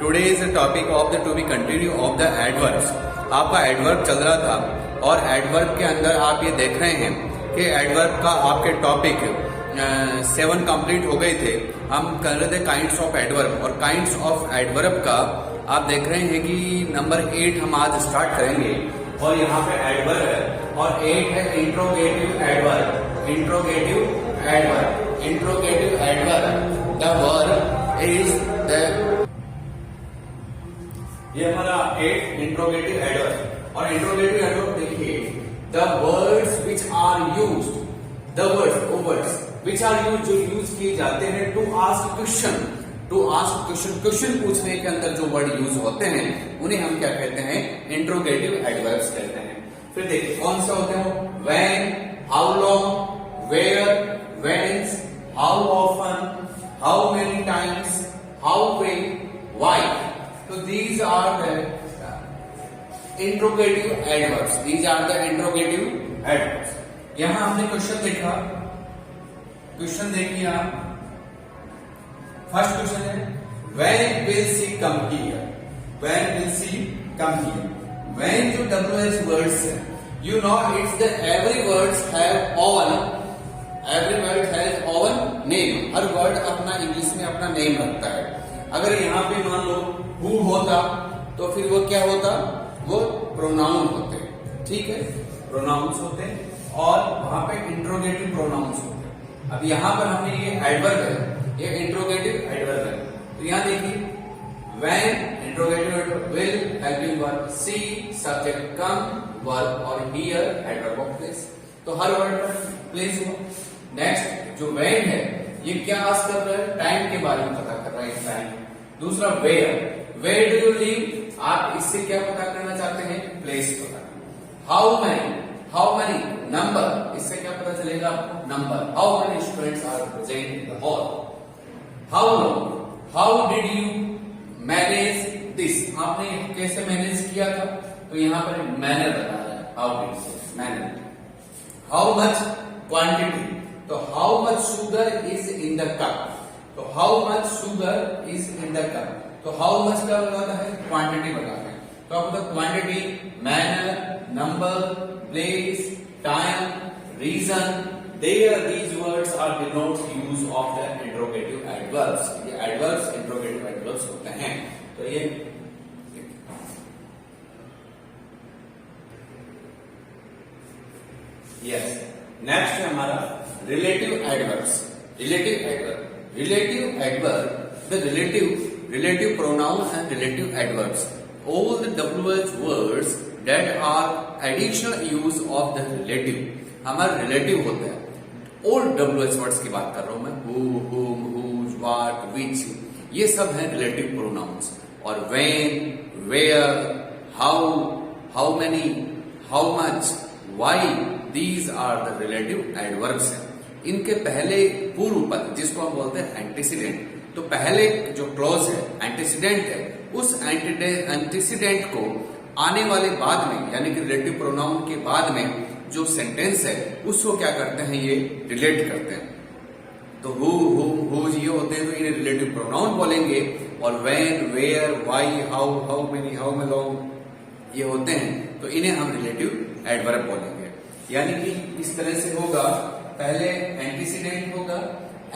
Today is the topic of the to be continue of the adverbs. आपका adverb चल रहा था और एडवर्ब के अंदर आप ये देख रहे हैं कि एडवर्ब का आपके टॉपिक 7 कंप्लीट हो गए थे। हम कर रहे थे काइंड्स ऑफ एडवर्ब और काइंड्स ऑफ एडवर्ब का आप देख रहे हैं कि नंबर 8 हम आज स्टार्ट करेंगे और यहाँ पे एडवर्ब है और 8 है interrogative adverb. Interrogative adverb, interrogative adverb the verb is the, ये हमारा 8 इंट्रोगेटिव एडवर्ब। और इंट्रोगेटिव एडवर्ब देखिए, the words which are used, the words which are use, जो यूज किए जाते हैं to ask question, to ask question, question पूछने के अंदर जो वर्ड यूज होते हैं उन्हें हम क्या कहते हैं, इंट्रोगेटिव एडवर्ब्स कहते हैं। फिर देखिए कौन से होते हैं, when, how long, where, whence, how often, how many times, how quick, why. तो these are the interrogative adverbs, these are the interrogative adverbs। यहां हमने क्वेश्चन देखा, क्वेश्चन देखिए आप। फर्स्ट क्वेश्चन है when will she come here, when will she come here। when जो WH words है, you know it's the every words have own, every word has own name। Her word अपना English में अपना name रखता है। अगर यहाँ पे मान लो हु होता तो फिर वो क्या होता, वो प्रोनाउन होते, ठीक है, प्रोनाउंस होते और वहां पे इंट्रोगेटिव प्रोनाउंस होते। अब यहाँ पर हमने ये एडवर्ब है, ये इंट्रोगेटिव एडवर्ब है। तो यहाँ देखिए when interrogative adverb, will helping verb, see subject, come verb और हियर एडवर्ब ऑफ प्लेस। तो हर वर्ड पर प्लेस हो। नेक्स्ट जो व्हेन है ये क्या आस्क कर रहा है, टाइम के बारे में पता कर रहा है, टाइम। दूसरा वेयर डू यू लिव, आप इससे क्या पता करना चाहते हैं, प्लेस पता। हाउ मैनी नंबर, इससे क्या पता चलेगा आपको, number. How many students are present in the hall. How long, how did you manage this, आपने कैसे मैनेज किया था, तो यहाँ पर मैनर बता रहा है, how did manner. How much, quantity, तो how much sugar is in the cup, तो how much sugar is in the cup. तो हाउ मच का बताता है, क्वांटिटी बताता है। तो आपको quantity, manner, number, place, time, reason, there these words are denotes use of the interrogative adverbs। ये adverbs interrogative adverbs होते हैं। तो ये यस, नेक्स्ट है हमारा relative adverbs. Relative adverb, relative adverb, the relative pronoun and relative adverbs, all the WH words that are additional use of the relative। हमारा relative होता है, all WH words की बात कर रहा हूं मैं, who, whom, whose, what, which, ये सब है relative pronouns। और when, where, how many, how much, why, these are the relative adverbs हैं। इनके पहले पूर्व पद जिसको हम बोलते हैं एंटीसीडेंट, तो पहले जो क्लॉज है एंटीसीडेंट है, उस एंटीसीडेंट को आने वाले बाद में यानी कि रिलेटिव प्रोनाउन के बाद में जो सेंटेंस है उसको क्या करते हैं, ये रिलेट करते हैं। तो हु, हुम, हुज ये होते हैं तो इन्हें रिलेटिव प्रोनाउन बोलेंगे। और when, where, why, how many, how long ये होते हैं तो इन्हें हम रिलेटिव एडवर्ब बोलेंगे। यानी कि इस तरह से होगा, पहले एंटीसीडेंट होगा,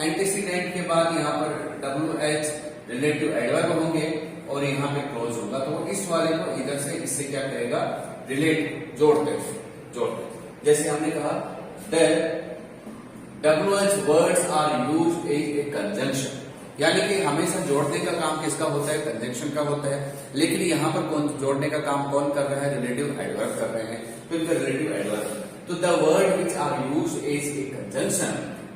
एंटीसीडेंट के बाद यहाँ पर WH रिलेटिव एडवर्ब होंगे और यहाँ पे क्लोज होगा। तो इस वाले को इधर से इससे क्या करेगा, रिलेट, जोड़ते। जैसे हमने कहा the WH words are used as a conjunction, यानी कि हमेशा जोड़ने का काम किसका होता है, कंजंक्शन का होता है। लेकिन यहाँ पर कौन जोड़ने का काम कौन कर रहा है, रिलेटिव एडवर्ब कर रहे हैं। तो इनका रिलेटिव एडवर्ब, तो the word which are used is a conjunction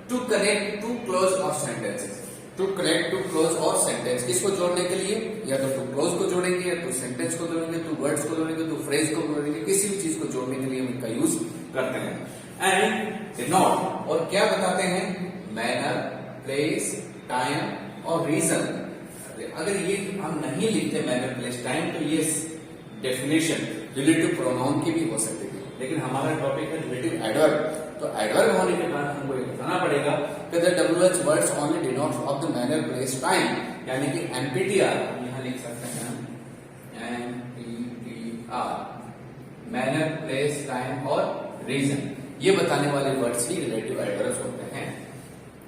to connect two clause of sentences, to connect two clause or sentence। किसको जोड़ने के लिए, या तो टू क्लोज को जोड़ेंगे, या तो सेंटेंस को जोड़ेंगे, तो वर्ड्स को जोड़ेंगे, तो फ्रेज को जोड़ेंगे, किसी भी चीज को जोड़ने के लिए हम इनका यूज करते हैं। एंड डिनोट, और क्या बताते हैं, मैनर, प्लेस, टाइम और रीजन। अगर ये हम नहीं लिखते मैनर, प्लेस, टाइम, तो ये डेफिनेशन रिलेटिव प्रोनाउन की भी हो सकती है। लेकिन हमारा टॉपिक है रिलेटिव एडवर्ब, तो एडवर्ब होने के बाद हमको ये बताना पड़ेगा कि the WH words only denotes of the manner, place, time, यानी कि एमपीटीआर यहाँ लिख सकते हैं। मैनर, प्लेस, टाइम और रीजन, ये बताने वाले वर्ड्स ही रिलेटिव एडवर्ब्स होते हैं।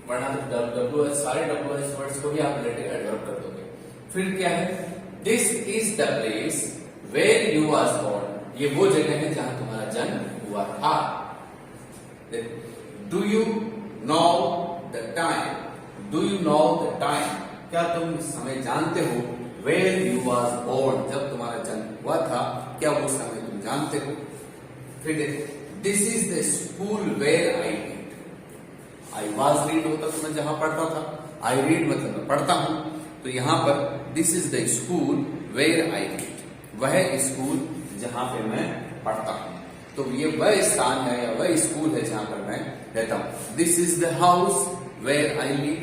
वरना WH, सारे WH वर्ड्स को भी आप रिलेटिव एडवर्ब कर दोगे। फिर क्या है, this is the place where you was born, ये वो जगह है जहां तुम्हारा जन्म हुआ था। Do you know the time, do you know the time, क्या तुम समय जानते हो, वेयर यू वाज बोर्न, जब तुम्हारा जन्म हुआ था, क्या वो समय तुम जानते हो। फिर देखो, this is the school where I read, I was read होता तो मैं जहां पढ़ता था, आई रीड मतलब मैं पढ़ता हूं, तो यहां पर this is the school where I read, वह स्कूल जहां पे मैं पढ़ता हूं, तो ये वह स्थान है या वह स्कूल है जहां पर मैं रहता हूं। This is the house where I live,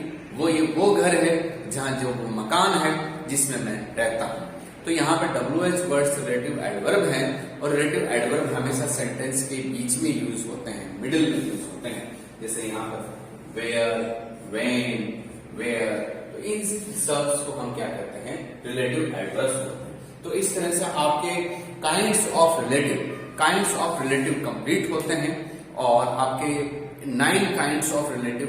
वो घर है जहां जो मकान है जिसमें मैं रहता हूं। तो यहाँ पे WH वर्ड्स रिलेटिव एडवर्ब हैं, और रिलेटिव एडवर्ब हमेशा सेंटेंस के बीच में यूज होते हैं, मिडिल में यूज होते हैं। जैसे यहाँ पर वेयर, वेन, वेयर, तो इन शब्द को हम क्या कहते हैं, रिलेटिव एडवर्ब्स होते हैं। तो इस तरह से आपके काइंड्स ऑफ रिलेटिव कंप्लीट होते हैं, और आपके 9 काइंड्स ऑफ रिलेटिव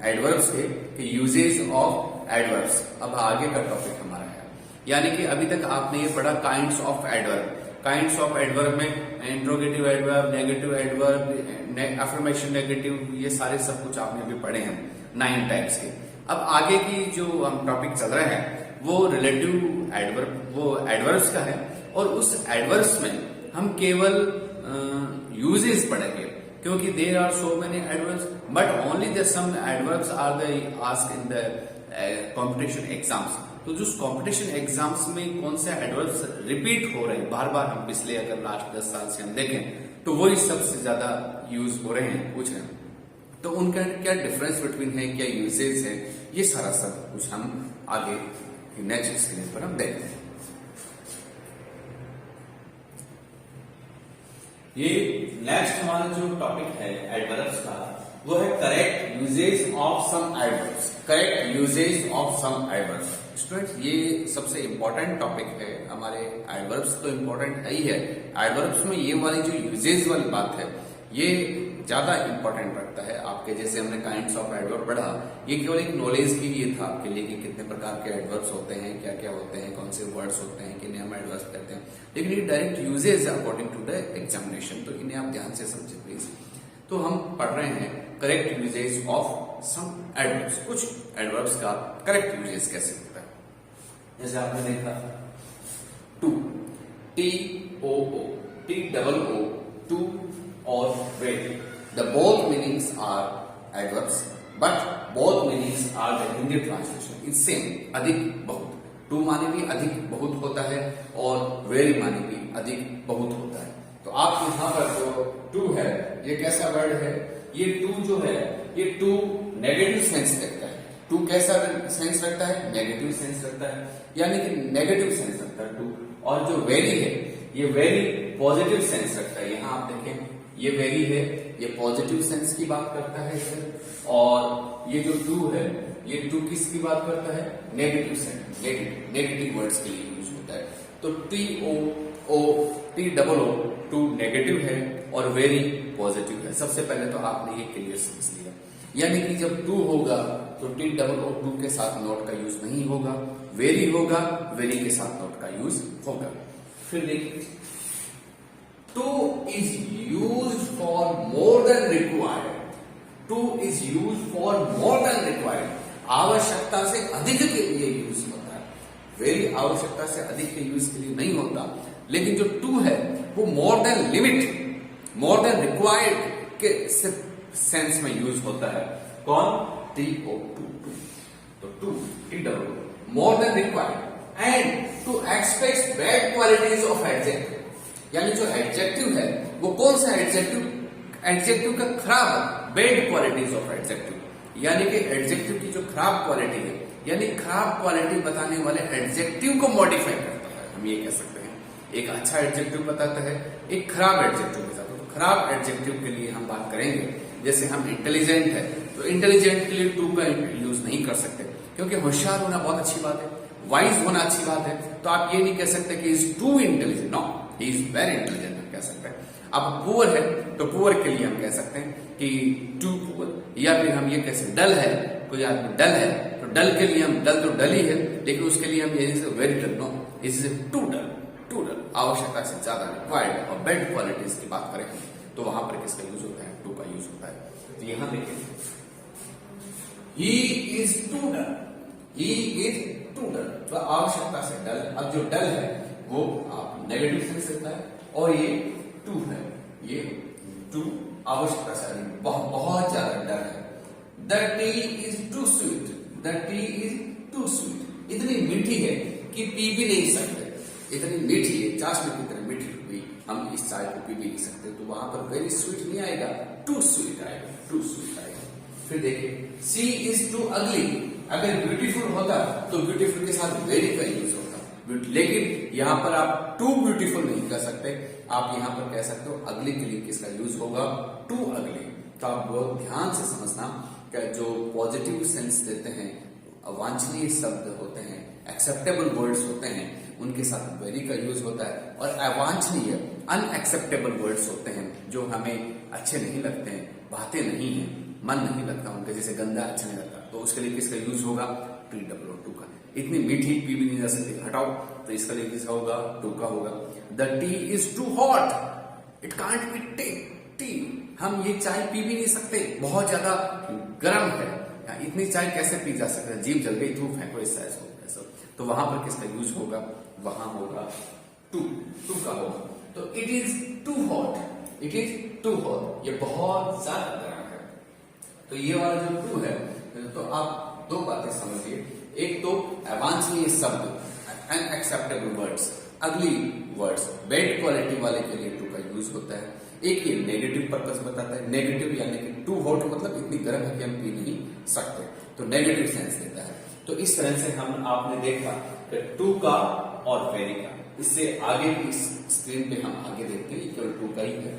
एडवर्ब्स के यूजेज ऑफ एडवर्ब्स। अब आगे का टॉपिक हमारा है, यानी कि अभी तक आपने ये पढ़ा kinds of adverb. Kinds of adverb में interrogative adverb, negative adverb, affirmation negative, ये सारे सब कुछ आपने अभी पढ़े हैं 9 टाइप्स के। अब आगे की जो हम टॉपिक चल रहे हैं वो रिलेटिव एडवर्ब, वो एडवर्ब्स का है, और उस एडवर्ब्स में हम केवल यूजेस पढ़ेंगे, क्योंकि there are so many adverbs, but only the some adverbs are the asked in the competition exams. तो जो कॉम्पिटिशन एग्जाम्स में कौन से एडवर्ब्स रिपीट हो रहे हैं बार बार, हम पिछले अगर लास्ट 10 साल से हम देखें तो वही सबसे ज्यादा यूज हो रहे हैं, पूछ रहे हैं, तो उनका क्या डिफरेंस बिटवीन है, क्या यूजेस है, ये सारा सब कुछ हम आगे नेक्स्ट स्क्रीन पर हम देखते हैं। ये नेक्स्ट हमारा जो टॉपिक है एडवर्ब्स का, वो है correct usages of some adverbs. Correct usages of some adverbs students, ये सबसे इंपॉर्टेंट टॉपिक है हमारे। एडवर्ब्स तो इंपॉर्टेंट है ही है, एडवर्ब्स में ये वाली जो यूजेज वाली बात है ये ज्यादा इंपॉर्टेंट रखता है आपके। जैसे हमने काइंड्स ऑफ एडवर्ब पढ़ा, ये केवल एक नॉलेज के लिए था आपके लिए कि कितने प्रकार के एडवर्ब्स होते हैं, क्या क्या होते हैं, कौन से वर्ड्स होते हैं, किन्हें हम एडवर्ब्स कहते हैं, लेकिन ये direct usages according to the examination, तो इन्हें आप ध्यान से समझे प्लीज। तो हम पढ़ रहे हैं correct usages of some adverbs, कुछ एडवर्ब्स का करेक्ट यूजेज कैसे होता है। जैसे आपने देखा टू, TOO, TOO, टू और very, the both meanings are adverbs, but both meanings are the Hindi translation. It's same, अधिक बहुत। टू माने भी अधिक बहुत होता है, और वेरी माने भी अधिक बहुत होता है। तो आप यहाँ पर जो टू है, ये कैसा वर्ड है, ये टू जो है, ये टू नेगेटिव सेंस रखता है। टू कैसा सेंस रखता है, नेगेटिव सेंस रखता है, यानी कि नेगेटिव सेंस रखता है टू। और जो वेरी है, ये वेरी पॉजिटिव सेंस रखता है। यहाँ आप देखें, ये वेरी है, ये पॉजिटिव सेंस की बात करता है इसे, और ये जो टू है, ये टू किसकी बात करता है, नेगेटिव सेंस, नेगेटिव वर्ड्स के लिए यूज होता है। तो TOO टू नेगेटिव है और वेरी पॉजिटिव है। सबसे पहले तो आपने ये क्लियर समझ लिया, यानी कि जब टू होगा तो TOO के साथ नोट का यूज नहीं होगा, वेरी होगा, वेरी के साथ नोट का यूज होगा। फिर देखिए, two is use for more than required, two is use for more than required, आवश्यकता से अधिक के लिए यूज होता है। वेरी आवश्यकता से अधिक के यूज के लिए नहीं होता, लेकिन जो टू है वो more than limit, more than required के सेंस में यूज होता है। कौन, TOO, तो too TOO, more than required, and to express bad qualities of adjective, यानी जो एडजेक्टिव है वो कौन सा एडजेक्टिव, एडजेक्टिव का खराब, बेड क्वालिटीज ऑफ एडजेक्टिव, यानी कि एडजेक्टिव की जो खराब क्वालिटी है, यानी खराब क्वालिटी बताने वाले एडजेक्टिव को मॉडिफाई करता है। हम ये कह सकते हैं, एक अच्छा एडजेक्टिव बताता है, एक खराब एडजेक्टिव बताता है। तो खराब एडजेक्टिव के लिए हम बात करेंगे, जैसे हम इंटेलिजेंट है, तो इंटेलिजेंट के लिए टू का यूज नहीं कर सकते, क्योंकि होशियार होना बहुत अच्छी बात है, वाइज होना अच्छी बात है। तो आप ये नहीं कह सकते कि is too intelligent, no, he is very intelligent. कह सकते हैं। अब पुअर है तो पुअर के लिए हम कह सकते हैं कि टू पुअर, या फिर हम ये कह सकते डल है, कोई आदमी डल है तो डल के लिए हम डल तो डल ही है, लेकिन उसके लिए हम ये very dull no is too dull, too dull आवश्यकता से ज्यादा रिक्वायर्ड। और बेड क्वालिटीज की बात करें तो वहां पर किसका यूज होता है, टू का यूज होता है। तो यहां देखिए he is too dull, he is too dull, तो आवश्यकता से डल। अब जो डल है वो आप नेगेटिव सेंस देता है, और ये टू है, ये टू आवश्यकता से बहुत ज्यादा डल है। The tea is too sweet, the tea is too sweet, इतनी मीठी है कि पी भी नहीं सकते, इतनी मीठी है, चाशनी की तरह मीठी हुई, हम इस चाय को पी भी नहीं सकते। तो वहां पर वेरी स्वीट नहीं आएगा, टू स्वीट आएगा, टू स्वीट आएगा। फिर देखिए सी इज टू अगली, अगर ब्यूटीफुल होता तो ब्यूटीफुल के साथ वेरी का यूज होता, लेकिन यहां पर आप टू ब्यूटीफुल नहीं कर सकते, आप यहां पर कह सकते हो अगली के लिए किसका यूज होगा, टू अगली। तो आप बहुत ध्यान से समझना कि जो पॉजिटिव सेंस देते हैं, अवांछनीय शब्द होते हैं, एक्सेप्टेबल वर्ड्स होते हैं, उनके साथ वेरी का यूज होता है। और अवांछनीय अनएक्सेप्टेबल वर्ड्स होते हैं जो हमें अच्छे नहीं लगते हैं, बातें नहीं है, मन नहीं लगता उनके, जैसे गंदा अच्छा नहीं लगता, तो उसके लिए किसका यूज होगा, टी डबल टू का। इतनी मीठी पी भी नहीं जा सकती, हटाओ, तो इसका लिए किसका होगा, टू का होगा। The tea is too hot, it can't be tea, हम ये चाय पी भी नहीं सकते, बहुत ज्यादा गर्म है, इतनी चाय कैसे पी जा सकता है, जीभ जल गई, धूप फेंको, ऐसा ऐसा। तो वहां पर किसका यूज होगा, वहां होगा टू, टू का होगा। तो it is too hot, it is too hot, ये बहुत ज्यादा गर्म है। तो ये वाला जो टू है, तो आप दो बातें समझिए, एक तो अवांछनीय शब्द, अनएक्सेप्टेबल वर्ड्स, अगली वर्ड्स, बेड क्वालिटी वाले के लिए टू का यूज होता है। एक ये नेगेटिव पर्पस बताता है, नेगेटिव यानी कि टू हॉट मतलब इतनी गर्म है कि हम पी नहीं सकते, तो नेगेटिव सेंस देता है। तो इस तरह से हम आपने देखा कि टू का और वेरी का। इससे आगे भी इस स्क्रीन पे हम आगे देखते हैं, केवल टू का ही है।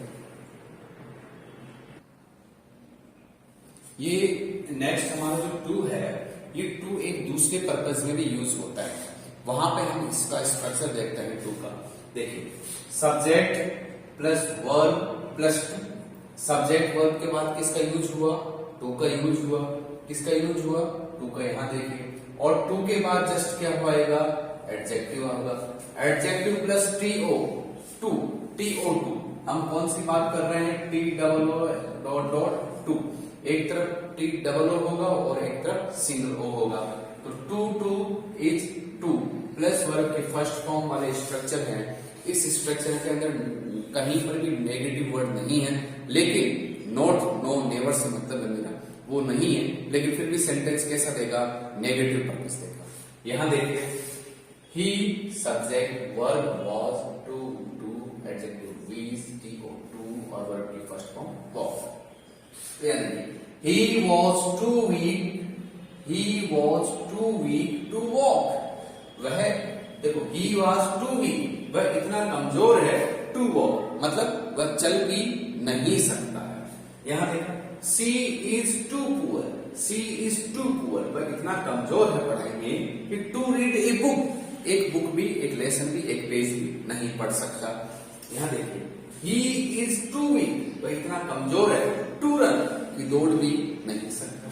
ये नेक्स्ट हमारा जो टू है, ये टू एक दूसरे पर्पस में भी यूज होता है, वहां पे हम इसका स्ट्रक्चर देखते हैं टू का। देखिए subject plus verb plus two, subject verb के बाद किसका यूज हुआ, टू का यूज हुआ, किसका यूज हुआ, टू का। यहां देखिए, और टू के बाद जस्ट क्या होएगा, एडजेक्टिव होगा, adjective plus T O, to, T O to. हम कौन सी बात कर रहे हैं, T double O dot dot too, एक तरफ टी डबल ओ होगा और एक तरफ सिंगल ओ होगा। तो too too is to plus verb के फर्स्ट फॉर्म वाले स्ट्रक्चर है। इस स्ट्रक्चर के अंदर कहीं पर भी नेगेटिव वर्ड नहीं है, लेकिन नॉट, नो, नेवर से मतलब है मेरा, वो नहीं है, लेकिन फिर भी सेंटेंस कैसा देगा, नेगेटिव पर्पस देगा। यहां देखिए, he subject verb was, too too adjective वीज, टीओ टू और वर्ब की first form was. He was too weak, he was too weak to walk. वह देखो, ही वाज टू वीक, वह इतना कमजोर है, टू वॉक मतलब वह चल भी नहीं सकता है। यहां देखो, she is too poor, she is too poor, वह इतना कमजोर है पढ़ाई में कि टू रीड ए बुक, एक बुक भी, एक लेसन भी, एक पेज भी नहीं पढ़ सकता। यहां देखिए, ही इज टू वीक, वह इतना कमजोर है, टू रन, कि दौड़ भी नहीं सकता।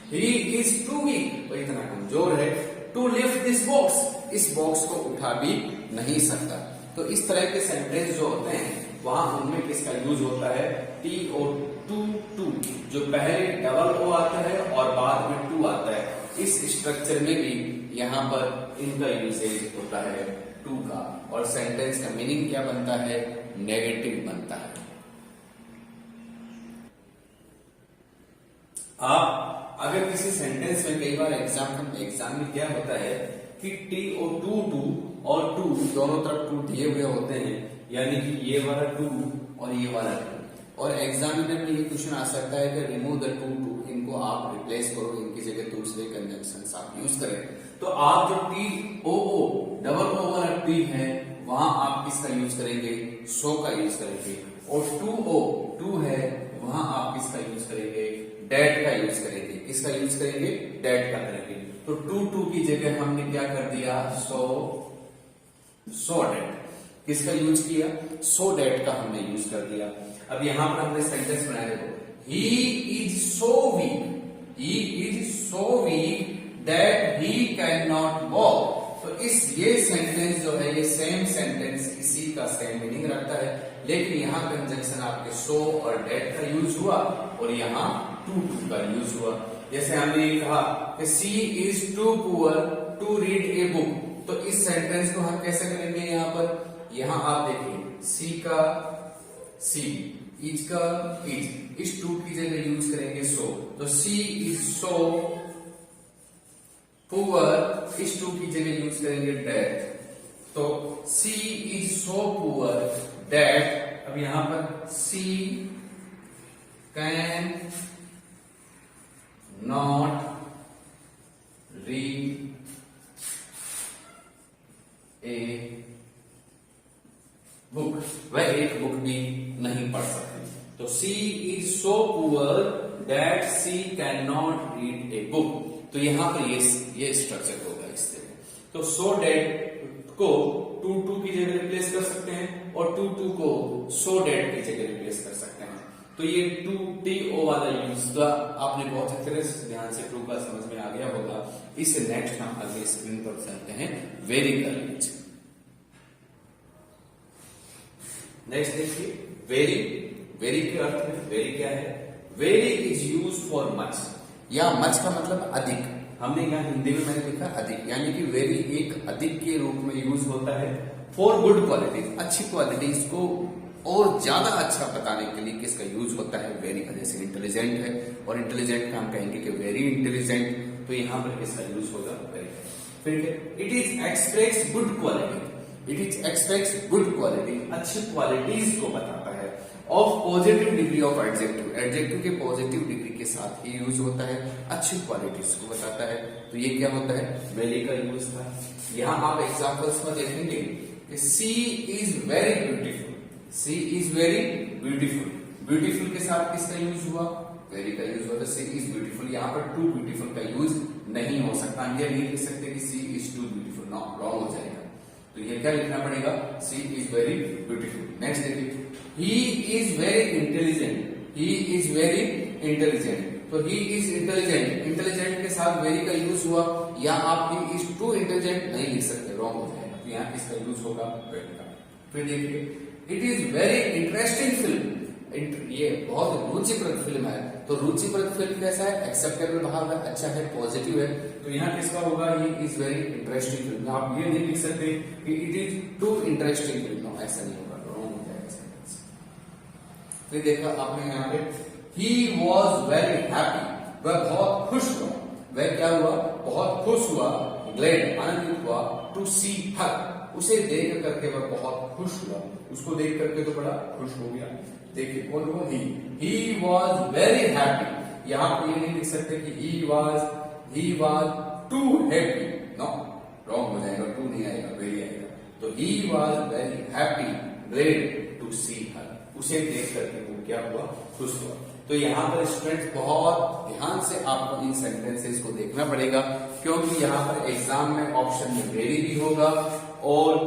ही इज टू वीक, वह इतना कमजोर है, टू लिफ्ट दिस बॉक्स, इस बॉक्स को उठा भी नहीं सकता। तो इस तरह के सेंटेंस जो होते हैं, वहां उनमें किसका यूज होता है, टी और टू, टू, जो पहले डबल ओ आता है और बाद में टू आता है, इस स्ट्रक्चर में भी यहां पर इनका यूसेज होता है टू का। और सेंटेंस का मीनिंग क्या बनता है, नेगेटिव बनता है। आप अगर किसी सेंटेंस में, कई बार एग्जाम में क्या होता है कि टी और टू और टू दोनों तरफ टू दिए हुए होते हैं, यानी कि ये वाला टू और ये वाला टू, और एग्जामिनर में ये क्वेश्चन आ सकता है कि रिमूव द टू, इनको आप रिप्लेस करो, इनकी जगह दूसरे कंजंक्शंस आप यूज करें। तो आप जो T O O double O वाला टी है, वहां आप किसका यूज करेंगे, सो का यूज करेंगे। और टू ओ टू है, वहां आप किसका यूज करेंगे, डेट का यूज करेंगे। किसका यूज करेंगे, डेट का करेंगे। तो टू टू की जगह हमने क्या कर दिया, सो, सो डेट। किसका यूज किया, सो डैट का हमने यूज कर दिया। अब यहां पर हमने सेंटेंस बनाया, देखो he is so weak, he is so weak that he can not walk. तो ये सेंटेंस जो है ये सेम सेंटेंस इसी का सेम मीनिंग रखता है, लेकिन यहाँ कंजंक्शन आपके सो और डेट का यूज हुआ और यहाँ टू का यूज हुआ। जैसे हमने ये कहा कि she is too poor to read a book, तो इस सेंटेंस को हम कैसे करेंगे, यहाँ पर यहाँ आप देखिए सी का सी, इज का इज, इस टू की जगह यूज करेंगे सो, तो सी इज सो पुअर, इस टू की जगह यूज करेंगे डेट, तो she is so poor that. अब यहां पर she can not read a book, वह एक बुक भी नहीं पढ़ सकती। तो she is so poor that she can not read a book. तो यहां पर ये स्ट्रक्चर होगा इस तरह। तो सो डेट को टू की जगह रिप्लेस कर सकते हैं और टू को सो डेट की जगह रिप्लेस कर सकते हैं। तो ये टू टी ओ वाला यूज का आपने बहुत अच्छी तरह से ध्यान से टू का समझ में आ गया होगा। इसे नेक्स्ट हम अगले स्क्रीन पर चलते हैं, वेरी का यूज। नेक्स्ट देखिए वेरी, वेरी के अर्थ में वेरी क्या है, very is use for much, या मच का मतलब अधिक, हमने यहाँ हिंदी में मैंने लिखा अधिक, यानी कि वेरी एक अधिक के रूप में यूज होता है फॉर गुड क्वालिटीज, अच्छी क्वालिटीज को और ज्यादा अच्छा बताने के लिए किसका यूज होता है, वेरी का। जैसे इंटेलिजेंट है और इंटेलिजेंट का हम कहेंगे कि वेरी इंटेलिजेंट, तो यहाँ पर किसका यूज होगा, वेरी। फिर it is express good quality, it is express good quality, अच्छी क्वालिटीज को बताता है। Of positive degree of adjective, adjective के पॉजिटिव डिग्री के साथ ही यूज होता है, अच्छी क्वालिटीज को बताता है। तो ये क्या होता है, वेरी का यूज था। यहाँ आप एग्जांपल्स में देखेंगे कि she is very beautiful, she is very beautiful, beautiful के साथ किसका यूज हुआ, वेरी का यूज हुआ। तो सी इज ब्यूटीफुल, यहाँ पर टू ब्यूटीफुल का यूज नहीं हो सकता, हम ये नहीं लिख सकते कि she is too beautiful, no, wrong हो जाएगा। तो ये क्या लिखना पड़ेगा, she is very beautiful. Next देखिए, he is very intelligent, he is very intelligent, तो ही इज इंटेलिजेंट, इंटेलिजेंट के साथ वेरी का यूज हुआ, या आप ही इज टू इंटेलिजेंट नहीं लिख सकते, रॉन्ग हो जाएगा। तो यहाँ किसका यूज होगा, वेरी का। फिर देखिए, it is very interesting film, ये बहुत रुचिप्रद फिल्म है। तो रुचिप्रद फिल्म कैसा है, एक्सेप्टेबल भाव है, अच्छा है, पॉजिटिव है। तो यहाँ किसका होगा, ये इज वेरी इंटरेस्टिंग फिल्म। आप ये नहीं लिख सकते कि it is too interesting film, ऐसा नहीं होगा, रॉन्ग हो जाएगा। फिर देखा आपने यहाँ पे, ही वॉज वेरी हैप्पी, वह बहुत खुश हुआ, वह क्या हुआ, बहुत खुश हुआ, ग्लैड आनंदित हुआ, टू सी हर, उसे देख करके वह बहुत खुश हुआ, उसको देख करके तो बड़ा खुश हो गया। देखिए कौन कौन, ही वॉज वेरी हैप्पी, यहाँ पे ये नहीं लिख सकते कि he was too happy, no, wrong हो जाएगा, टू नहीं आएगा, वेरी आएगा। तो he was very happy glad to see her, उसे देख करके वो क्या हुआ, खुश हुआ। तो यहाँ पर स्टूडेंट बहुत ध्यान से आपको इन सेंटेंसेस को देखना पड़ेगा, क्योंकि यहाँ पर एग्जाम में ऑप्शन में वेरी भी होगा और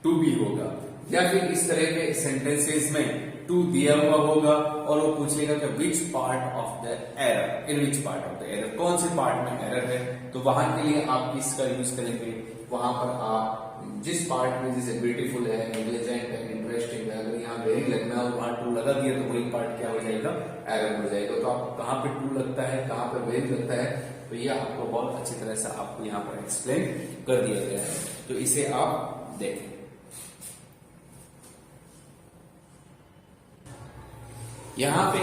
टू भी होगा, या फिर इस तरह के सेंटेंसेस में टू दिया हुआ होगा और वो पूछेगा कि which part of the error, in which part of the error, कौन से पार्ट में एरर है। तो वहां के लिए आप किसका यूज करेंगे, वहां पर आप जिस पार्ट में जैसे ब्यूटीफुल है, इंटेलिजेंट है, इंटरेस्टिंग है, अगर यहाँ वेरी लगना और वहां टू लगा दिया तो वही पार्ट क्या हो जाएगा, एरर हो जाएगा। तो आप कहाँ पे टू लगता है, कहाँ पे वेरी लगता है, तो ये आपको बहुत अच्छी तरह से आपको यहाँ पर एक्सप्लेन कर दिया गया है। तो इसे आप देखें। यहाँ पे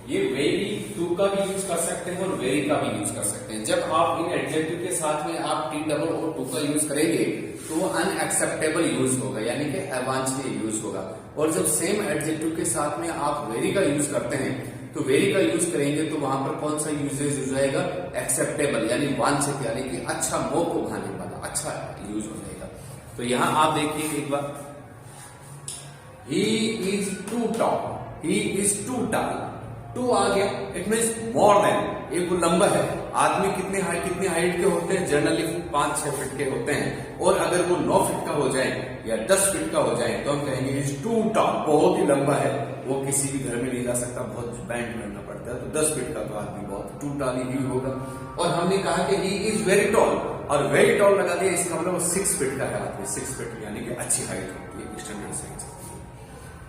ये वेरी टू का भी यूज कर सकते हैं और वेरी का भी यूज कर सकते हैं। जब आप इन एडजेक्टिव के साथ में आप टी डबल और टू का यूज करेंगे तो वो अनएक्सेप्टेबल यूज होगा, यानी कि अवांछनीय यूज होगा। और जब सेम एडजेक्टिव के साथ में आप वेरी का यूज करते हैं तो वेरी का यूज करेंगे तो वहां पर कौन सा यूजेज यूज आएगा, एक्सेप्टेबल, यानी वांछित, यानी कि अच्छा, मोह को भाने वाला, अच्छा यूज हो जाएगा। तो यहाँ आप देखिए एक बार, he is too tall, he is too tall, too आ गया, इट मीन्स मोर देन, एक वो लंबा है। आदमी कितनी हाइट के होते हैं, जनरली 5-6 फीट के होते हैं, और अगर वो 9 फीट का हो जाए या 10 फीट का हो जाए तो हम कहेंगे इज टू टॉल, बहुत ही लंबा है, वो किसी भी घर में नहीं जा सकता, बहुत बैंड करना पड़ता है। तो 10 फीट का तो आदमी बहुत टू टॉल ही होगा। और हमने कहा कि ही इज वेरी टॉल, और वेरी टॉल लगा दिया, इसका मतलब वो 6 फीट का है आदमी, 6 फीट यानी कि अच्छी हाइट होती है स्टैंडर्ड साइज।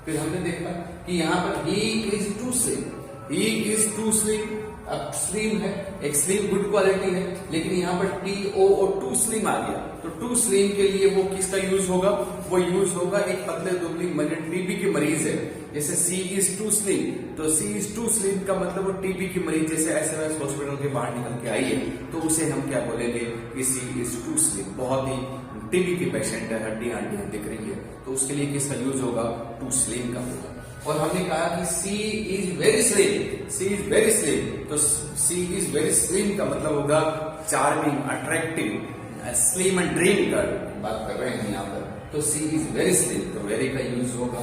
फिर हमने देखा कि यहाँ पर he is too slim, he is too slim, अब स्लिम है, एक स्लिम गुड क्वालिटी है, लेकिन यहाँ पर TO और टू स्लिम आ गया। तो टू स्लिम के लिए वो किसका यूज होगा, वो यूज होगा एक पतले दुबली टीबी के मरीज है, जैसे C इज टू स्लिम, तो C इज टू स्लिम का मतलब वो टीबी की मरीज जैसे SMS हॉस्पिटल के बाहर निकल के आई है, तो उसे हम क्या बोलेंगे कि C इज टू स्लिम, बहुत ही टीबी की पेशेंट है, हड्डियां दिख रही है, तो उसके लिए किसका यूज होगा, टू स्लिम का होगा। और हमने कहा कि C is very slim, C is very slim, तो C इज वेरी स्लिम का मतलब होगा charming, attractive, slim and dream का बात कर रहे हैं यहाँ पर, तो C इज वेरी स्लिम, तो वेरी का यूज होगा।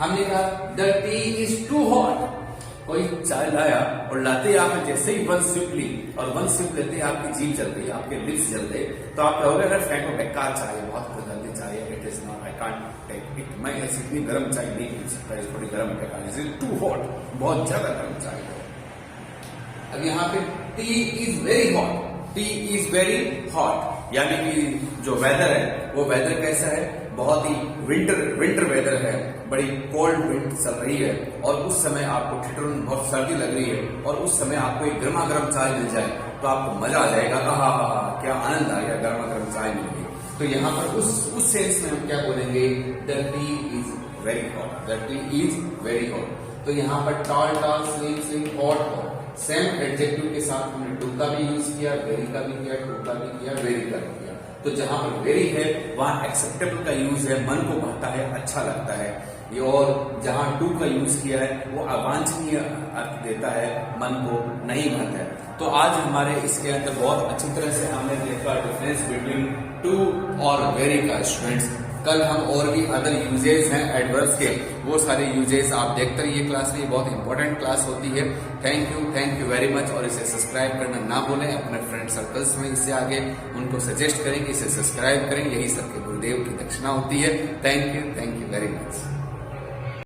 हमने कहा the tea is too hot, कोई चाय लाया और लाते आप जैसे ही 1 सिप ली और 1 सिप लेते ही आपकी जीभ जल गई, आपके लिप्स जल गए, तो आप कहोगे अगर फेंको, बेकार चाय है, बहुत गंदी चाय है, it is not, I can't take it, मैं ऐसी इतनी गर्म चाय नहीं पी सकता, इस थोड़ी गर्म है, इज टू हॉट, बहुत ज्यादा गर्म चाय है। अब यहाँ पे T is very hot, T is very hot, यानी कि जो वेदर है वो वेदर कैसा है, बहुत ही विंटर वेदर है, बड़ी कोल्ड विंड चल रही है, और उस समय आपको ठिठुरन बहुत सर्दी लग रही है, और उस समय आपको एक गर्मा गर्म चाय मिल जाए तो आपको मजा आ जाएगा, हा क्या आनंद आ गया, गर्मा गर्म चाय मिल गई। तो यहाँ पर उस सेंस में हम क्या बोलेंगे, the tea is very hot, the tea is very hot. तो यहाँ पर toll toll, slim slim, hot hot, same adjective के साथ हमने टू का भी यूज किया, वेरी का भी किया, टू का भी किया, वेरी का भी किया। तो जहां पर वेरी है वहां एक्सेप्टेबल का यूज है, मन को भाता है, अच्छा लगता है, और जहां टू का यूज किया है वो अवांछनीय अर्थ देता है, मन को नहीं भाता है। तो आज हमारे इसके अंदर बहुत अच्छी तरह से हमने देखा डिफरेंस बिटवीन टू और वेरी का स्टूडेंट्स। कल हम और भी अदर यूजेस हैं एडवर्ब्स के, वो सारे यूजेस आप देखते रहिए क्लास में, बहुत इंपॉर्टेंट क्लास होती है। थैंक यू वेरी मच, और इसे सब्सक्राइब करना ना भूलें, अपने फ्रेंड सर्कल्स में इससे आगे उनको सजेस्ट करें कि इसे सब्सक्राइब करें, यही सबके गुरुदेव की दक्षिणा होती है। Thank you very much.